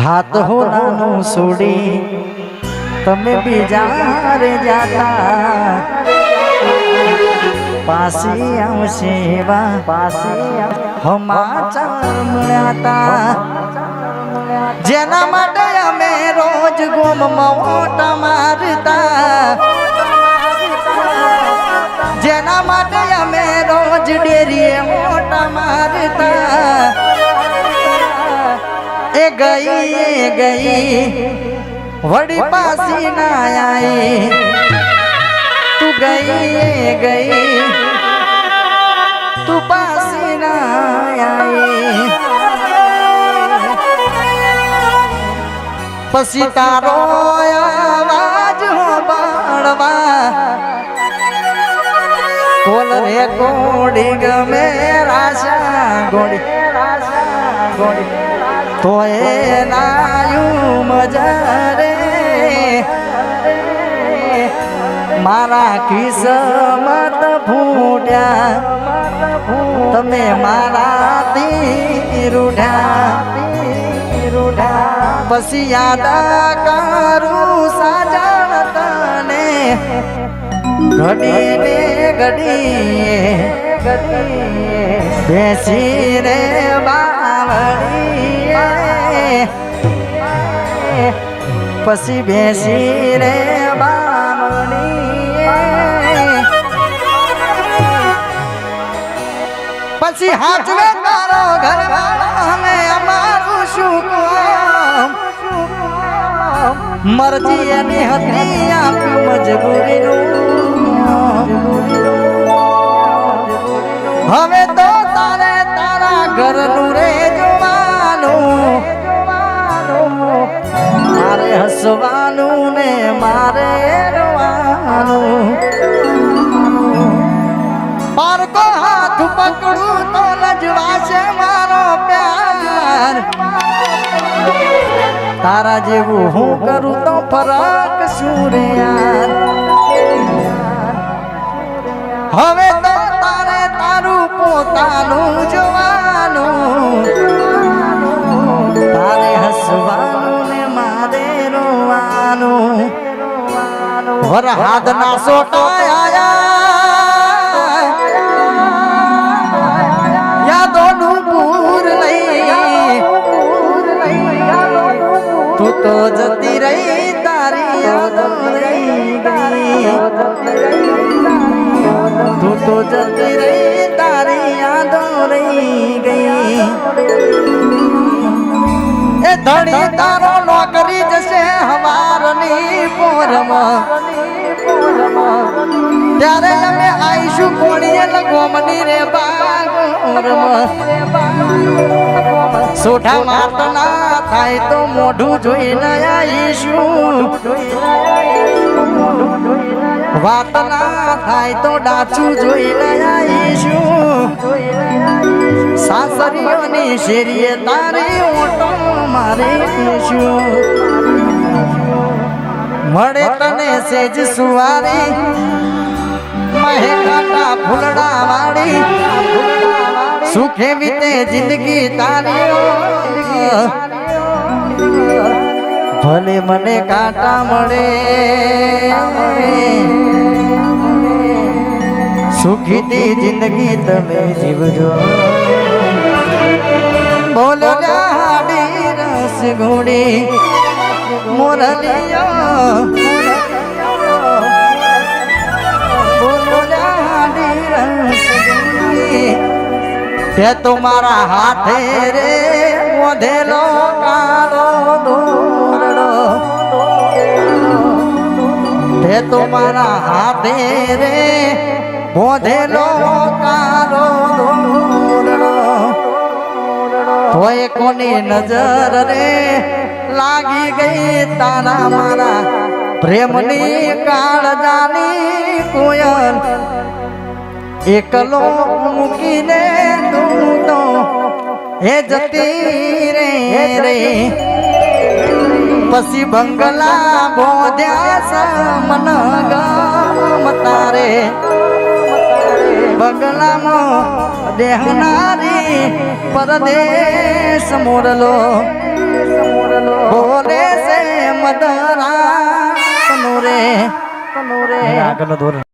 હાથ હોનાનું છોડી તમે બીજા રે જાતા પાસી આવશે સમાચાર મળ્યા જેના માટે અમે રોજ ગોમમાં ઓટા મારતા જેના માટે અમે રોજ ડેરીએ ઓટા મારતા એ ગઈ વડી પાસી ના આઈ તું ગઈ તું પાસી ના આઈ પછી તારો આવાજ હોબળવા કોલ રે કોડી ગમે રાશા ગોડી તો એ નાયું મજા રે મારા કિસ્મત ફૂટ્યા તમે મારાથી રૂઢા પછી યાદ કરું સાજણ તને ઘડી બેસી રે બાવળી પછી બેસી રે બાવળી પછી હાચવે તારો ઘરવાળો અમે અમારું શું કામ મરજી એની હતી આપ્યું મજબૂરીનું હવે તો તારે તારા ઘરનું રે જોવાનું મારે હસવાનું ને મારે રોવાનું પારકો હાથ પકડું તો લજવાશે મારો પ્યાર તારા જેવું હું કરું તો ફરક શું રે યાર હવે તો તારે તારું પોતાનું જોવાનું તારે હસવાનું ને મારે રોવાનું વરહાદ ના સોટાયા યાદોનું પૂર લઈ તું તો જતી રહી તારી યાદો રહી ગઈ તું તો જતી રહી તારી યાદો રહી ગઈ એ ધણી તારો નોકરી જશે હવારની પોરમાં ત્યારે અમે આઈશું કોણીએ લગોમની રે બાગોરમાં સોઠા માત ના થાય તો મોઢું જોઈને આઈશું વાત ના થાય તો ડાચું જોઈને આઈશું સાસરીઓની શેરીએ તારી ઓટો મારીશું મળે તને સેજ સુવારી મહેકાટા ફૂલડા વાળી સુખે વીતે જિંદગી તારી ભલે મને કાંટા મળે સુખીતી જિંદગી તમે જીવજો બોલો હાડી રસ ઘોડી મોરલિયો બોલો હાડી રસ ઘોડી તે તમારા હાથે રે મોધેલો કાળો દોરડો તે તમારા હાથે રે મોધેલો કાળો દોરડો તોય કોની નજર રે લાગી ગઈ તારા મારા પ્રેમની કાળજાની કોયલ એકલો મૂકીને તું તો હે જતી રે પછી બંગલા બોધ્યા મન ગમ તારે બંગલામાં દેહનારી પરદેશ મોરલો બોલે છે મદરા તનુરે આગળનો ધોરણ